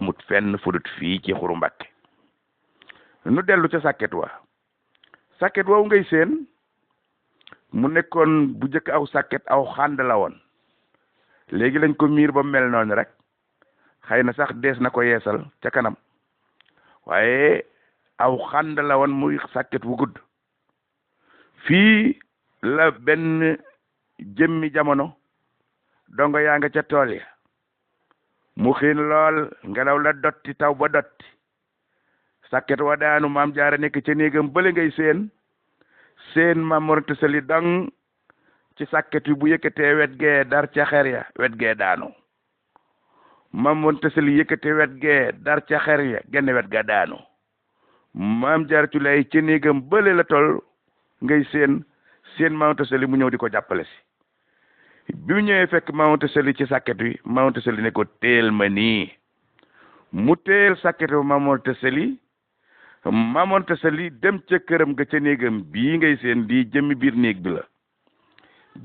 amut fenn fudut fii ci Xuru Mbàkke nu dellu ca sàkket wa sàkket woowu ngay seen mu nekkoon bu njëkk aw sàkket aw xànd la woon léegi lañ ko miir ba mel noonu rek xëy na sax dees na ko yeesal ca kanam waaye aw xànd la woon muy sàkket wu gudd fii la benn jëmmi jamono dongo yaa nga ca tool ya mu xiin lool ngelaw la dotti taw ba dotti sàkket wa daanu maam jaara nekk ca néegam bële ngay seen Maam Mor Anta Sali dang ci sàkket wi bu yëkkatee wet gee dar ca xer ya wet gee daanu Maam Mor Anta Sali yëkkatee wet gee dar ca xer ya genn wet ga daanu maam jaaratu lay ca néegam bële la tol ngay seen Maam Anta Sali mu ñëw di ko jàppale si bi mu ñëwee fekk Maam Anta Sali ci sàkket wi Maam Anta Sali ne ko teel ma nii mu teel sàkket wi Maam Anta Sali Maam Anta Sali dem ca këram ga ca néegam bii ngay seen di jëmmi biir néeg bi la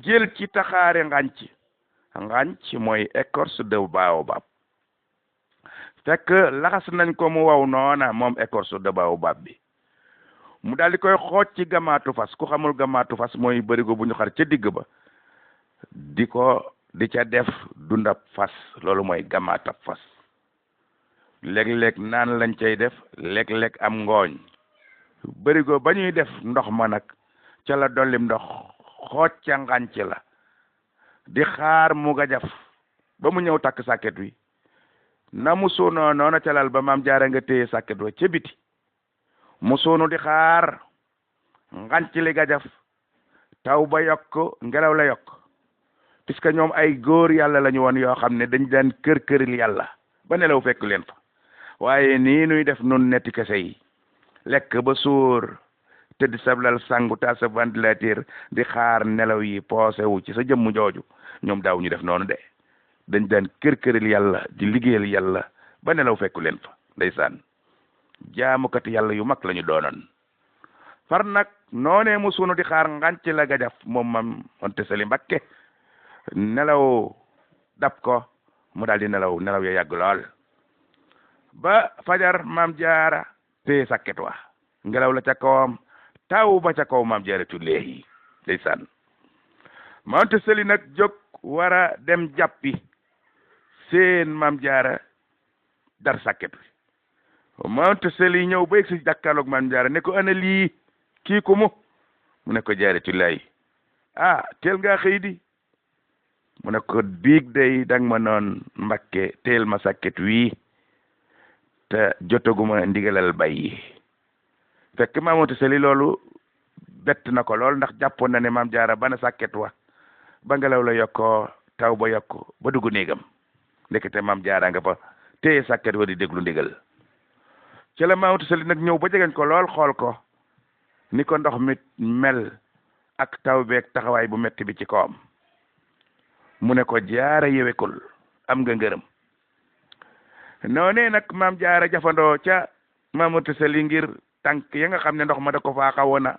jël ci taxaare ngànc mooy écorce de baobab fekk laxas nañ ko mu waw noona moom écorce de baobab bi mu daal di koy xooj ci gamaatu fas ku xamul gamaatu fas mooy bërigo bu ñu xar ca digg ba di ca def dundab fas loolu mooy gamaatab fas léeg-léeg naan lañ cay def léeg-léeg am ngooñ bërigo ba ñuy def ndox ma nag ca la dollim ndox xooj ca ngànc la di xaar mu gajaf ba mu ñëw takk sàkket wi na mu suunoo noona ca lal ba maam jaara nga téye sàkket wa ca biti mu suunu di xaar ngànc li gajaf taw ba yokk ngelaw la yokk puisque ñoom ay góor yàlla lañu woon yoo xam ne dañ daan kër-këril yàlla ba nelaw fekk leen fa waaye nii nuy def nun netti kese yi lekk ba suur tëdd sablal sangu ta sa ventilateur di xaar nelaw yi poosé wu ci sa jëmm jooju ñoom daaw ñu def noonu de dañ daan kër-këril yàlla di liggéeyal yàlla ba nelaw fekku leen fa ndeysaan jaamukati yàlla yu mag lañu doonoon far nag noonee mu sunu di xaar ngànc la gajaf moom Maam Anta Sali Mbakke nelaw dab ko mu daal di nelaw ya yàgg lool ba fajar maam jaara téye sàkket wa ngelaw la ca kawam taw ba ca kaw maam jaara tulleeyi ndeysaan Maam Anta Sali nag jóg war a dem jàppi seen maam jaara dar sàkket wi Maam Anta Sali ñëw ba yegg si jàkkaarloog maam jaara ne ko ana lii kii ko mu ne ko jaara tulleeyi teel ngaa xëy di mu ne ko biig day dang ma noon Mbakke teel ma sàkket wii te jotaguma ndigalal bàyyi fekk Maam Anta Sali loolu bett na ko lool ndax jàppoon na ne maam jaara bana sàkket wa ba ngelaw la yokkoo taw ba yokk ba dugg néegam ndekete maam jaara nga fa téye sàkket wa di déglu ndigal ci la Maam Anta Sali nag ñëw ba jegeñ ko lool xool ko ni ko ndox mi mel ak taw beeg taxawaay bu metti bi ci kawam mu ne ko jaara yewekul am nga ngërëm noonee nag maam jaara jafandoo ca Maam Anta Sali ngir tànk ya nga xam ne ndox ma da ko faa xawoon a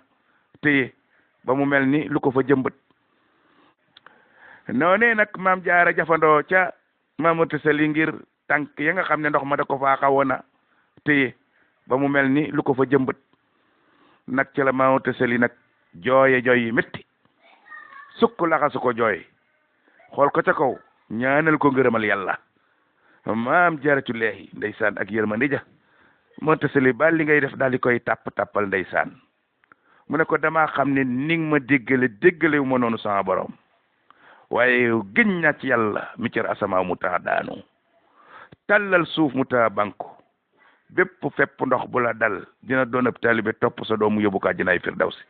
téye ba mu mel ni lu ko fa jëmbët noonee nag maam jaara jafandoo ca Maam Anta Sali ngir tànk ya nga xam ne ndox ma da ko faa xawoon a téye ba mu mel ni lu ko fa jëmbët nag ca la Maam Anta Sali nag jooye jooy yi métti sukk laxasu ko jooy xool ko ca kaw ñaanal ko ngërëmal yàlla maam jaaratu leexi ndeysaan ak yërmande ja Maam Anta Sali ba li ngay def daal di koy tàppal ndeysaan mu ne ko damaa xam ne ni nga ma déggalewu ma noonu sama borom waaye gëñ naa ci yàlla mi cër asamaa mu taa daanu tàllal suuf mu taa banku bépp fepp ndox bu la dal dina doon ab taalibe topp sa doomu yóbbu ko àjjanaay firdawsi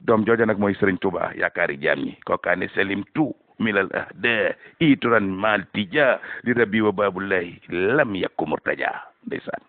doom jooja nag mooy Sëriñ Tuubaa yaakaari jaam ñi kookaane selim tu milal ahda ituran mal tija li rabbi wa babullahi lam yakku murtaja ndeysaan